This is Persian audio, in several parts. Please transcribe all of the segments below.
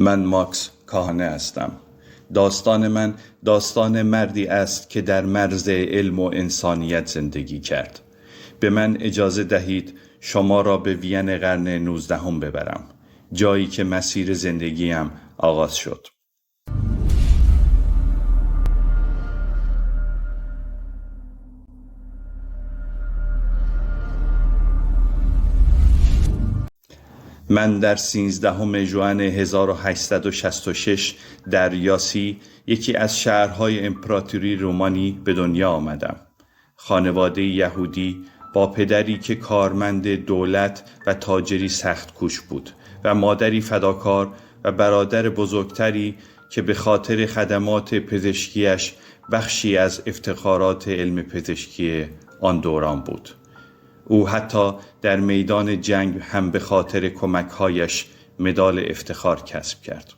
من ماکس کاهنه هستم. داستان من داستان مردی است که در مرز علم و انسانیت زندگی کرد. به من اجازه دهید شما را به وین قرن 19 ببرم، جایی که مسیر زندگیم آغاز شد. من در 13 ژوئن 1866 در یاسی، یکی از شهرهای امپراتوری رومانی، به دنیا آمدم. خانواده یهودی با پدری که کارمند دولت و تاجری سخت کوش بود و مادری فداکار و برادر بزرگتری که به خاطر خدمات پزشکیش بخشی از افتخارات علم پزشکی آن دوران بود. او حتی در میدان جنگ هم به خاطر کمک‌هایش مدال افتخار کسب کرد.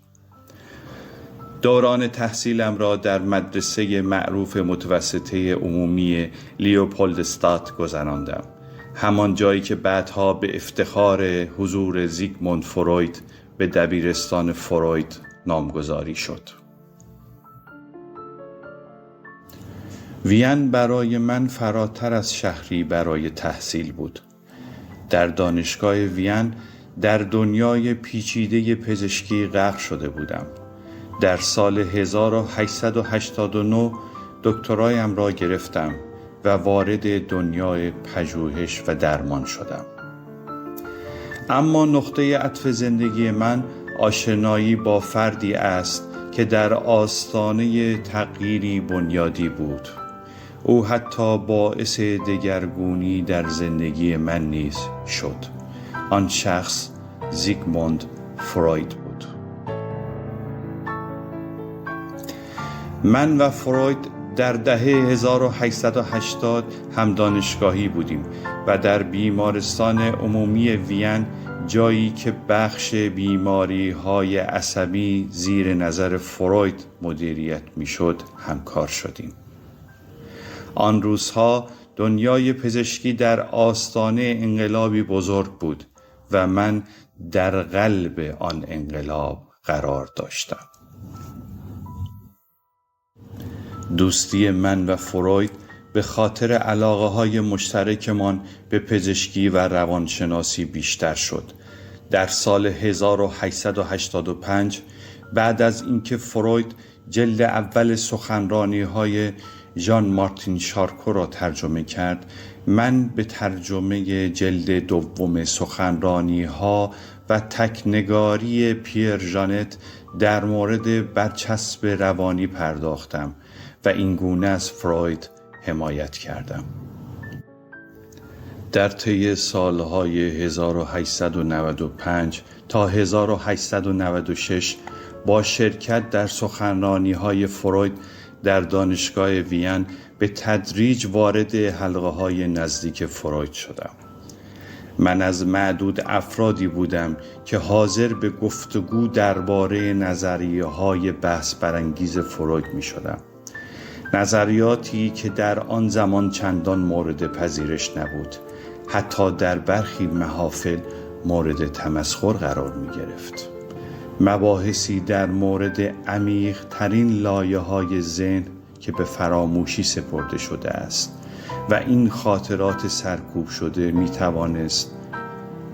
دوران تحصیلم را در مدرسه معروف متوسطه عمومی لیوپولدستاد گذراندم، همان جایی که بعدها به افتخار حضور زیگموند فروید به دبیرستان فروید نامگذاری شد. وین برای من فراتر از شهری برای تحصیل بود. در دانشگاه وین در دنیای پیچیده پزشکی غرق شده بودم. در سال 1889 دکترایم را گرفتم و وارد دنیای پژوهش و درمان شدم. اما نقطه عطف زندگی من آشنایی با فردی است که در آستانه تغییری بنیادی بود. او حتی باعث دگرگونی در زندگی من نیز شد. آن شخص زیگموند فروید بود. من و فروید در دهه 1880 هم دانشگاهی بودیم و در بیمارستان عمومی وین، جایی که بخش بیماری‌های عصبی زیر نظر فروید مدیریت می‌شد، همکار شدیم. آن روزها دنیای پزشکی در آستانه انقلابی بزرگ بود و من در قلب آن انقلاب قرار داشتم. دوستی من و فروید به خاطر علاقه‌های مشترکمان به پزشکی و روانشناسی بیشتر شد. در سال 1885 بعد از اینکه فروید جلد اول سخنرانی‌های ژان مارتین شارکو را ترجمه کرد، من به ترجمه جلد دوم سخنرانی‌ها و تکنگاری پیر ژانت در مورد برچسب روانی پرداختم و این گونه از فروید حمایت کردم. در طی سالهای 1895 تا 1896 با شرکت در سخنرانی‌های فروید در دانشگاه وین به تدریج وارد حلقه‌های نزدیک فروید شدم. من از معدود افرادی بودم که حاضر به گفتگو درباره نظریه‌های بحث برانگیز فروید می‌شدم. نظریاتی که در آن زمان چندان مورد پذیرش نبود، حتی در برخی محافل مورد تمسخر قرار می‌گرفت. مباحثی در مورد عمیق ترین لایه‌های ذهن که به فراموشی سپرده شده است و این خاطرات سرکوب شده می توانست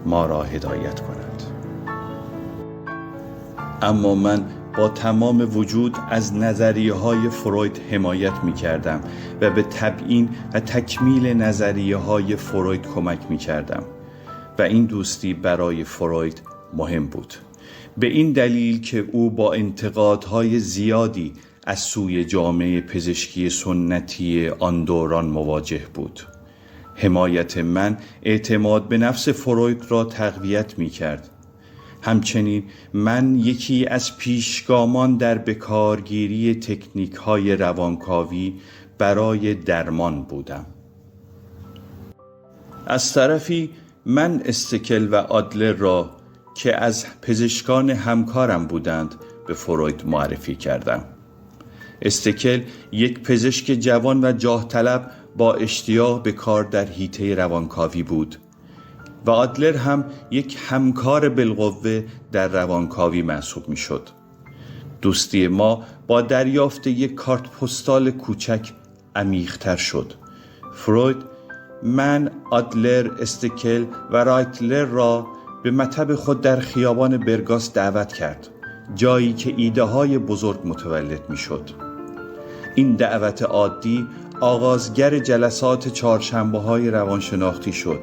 ما را هدایت کند. اما من با تمام وجود از نظریه‌های فروید حمایت می کردم و به تبیین و تکمیل نظریه‌های فروید کمک می کردم و این دوستی برای فروید مهم بود. به این دلیل که او با انتقادهای زیادی از سوی جامعه پزشکی سنتی آن دوران مواجه بود. حمایت من اعتماد به نفس فروید را تقویت می کرد. همچنین من یکی از پیشگامان در بکارگیری تکنیک‌های روانکاوی برای درمان بودم. از طرفی من استکل و آدلر را که از پزشکان همکارم بودند به فروید معرفی کردم. استکل یک پزشک جوان و جاه طلب با اشتیاق به کار در حیطه روانکاوی بود. و آدلر هم یک همکار بالقوه در روانکاوی محسوب می شد. دوستی ما با دریافت یک کارت پستال کوچک عمیق‌تر شد. فروید من، آدلر، استکل و رایتلر را به مطب خود در خیابان برگاس دعوت کرد، جایی که ایده های بزرگ متولد می شد. این دعوت عادی آغازگر جلسات چهارشنبه های روانشناختی شد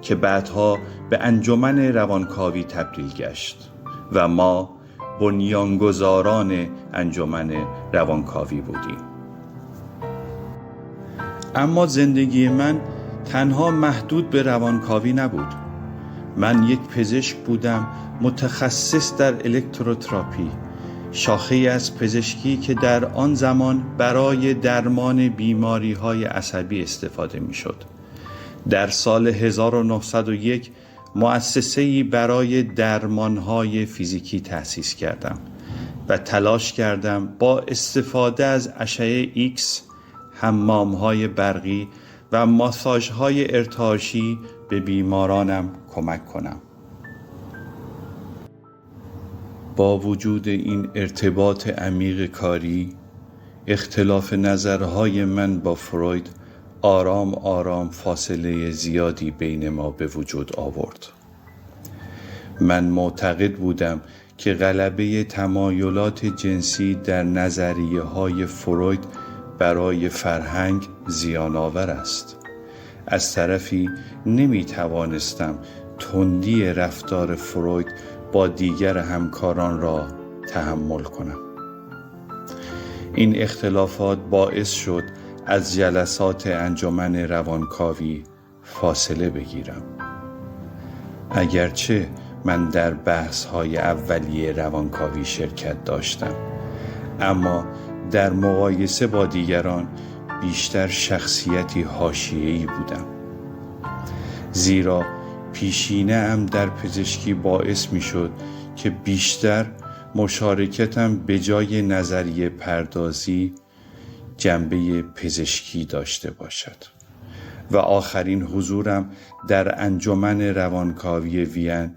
که بعدها به انجمن روانکاوی تبدیل گشت و ما بنیانگذاران انجمن روانکاوی بودیم. اما زندگی من تنها محدود به روانکاوی نبود. من یک پزشک بودم متخصص در الکتروتراپی، شاخه‌ای از پزشکی که در آن زمان برای درمان بیماری‌های عصبی استفاده می‌شد. در سال 1901 مؤسسه‌ای برای درمان‌های فیزیکی تأسیس کردم و تلاش کردم با استفاده از اشعه ایکس، حمام‌های برقی و ماساژهای ارتعاشی به بیمارانم کمک کنم. با وجود این ارتباط عمیق کاری، اختلاف نظرهای من با فروید آرام آرام فاصله زیادی بین ما به وجود آورد. من معتقد بودم که غلبه تمایلات جنسی در نظریه‌های فروید برای فرهنگ زیان‌آور است. از طرفی نمی توانستم تندی رفتار فروید با دیگر همکاران را تحمل کنم. این اختلافات باعث شد از جلسات انجمن روانکاوی فاصله بگیرم. اگرچه من در بحث‌های اولیه روانکاوی شرکت داشتم، اما در مقایسه با دیگران بیشتر شخصیتی حاشیه‌ای بودم، زیرا پیشینه‌ام در پزشکی باعث می‌شد که بیشتر مشارکتم به جای نظریه پردازی جنبه پزشکی داشته باشد و آخرین حضورم در انجمن روانکاوی وین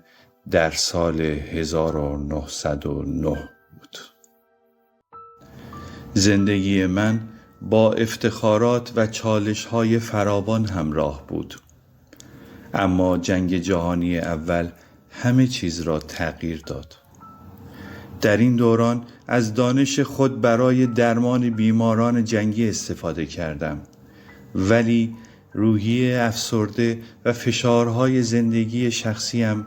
در سال 1909 بود. زندگی من با افتخارات و چالش‌های فراوان همراه بود، اما جنگ جهانی اول همه چیز را تغییر داد. در این دوران از دانش خود برای درمان بیماران جنگی استفاده کردم، ولی روحیه افسرده و فشارهای زندگی شخصیم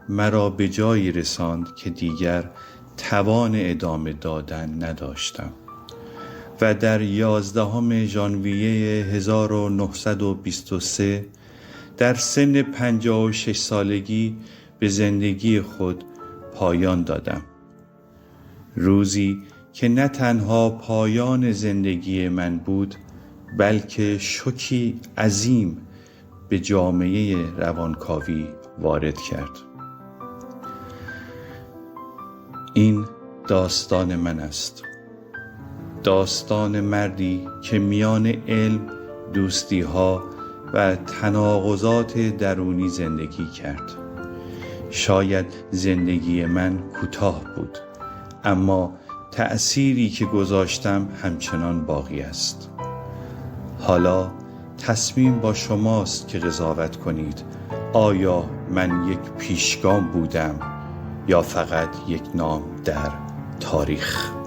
مرا به جایی رساند که دیگر توان ادامه دادن نداشتم و در 11 ژانویه 1923 در سن 56 سالگی به زندگی خود پایان دادم. روزی که نه تنها پایان زندگی من بود، بلکه شوکی عظیم به جامعه روانکاوی وارد کرد. این داستان من است. داستان مردی که میان علم، دوستی‌ها و تناقضات درونی زندگی کرد. شاید زندگی من کوتاه بود، اما تأثیری که گذاشتم همچنان باقی است. حالا تصمیم با شماست که قضاوت کنید آیا من یک پیشگام بودم یا فقط یک نام در تاریخ.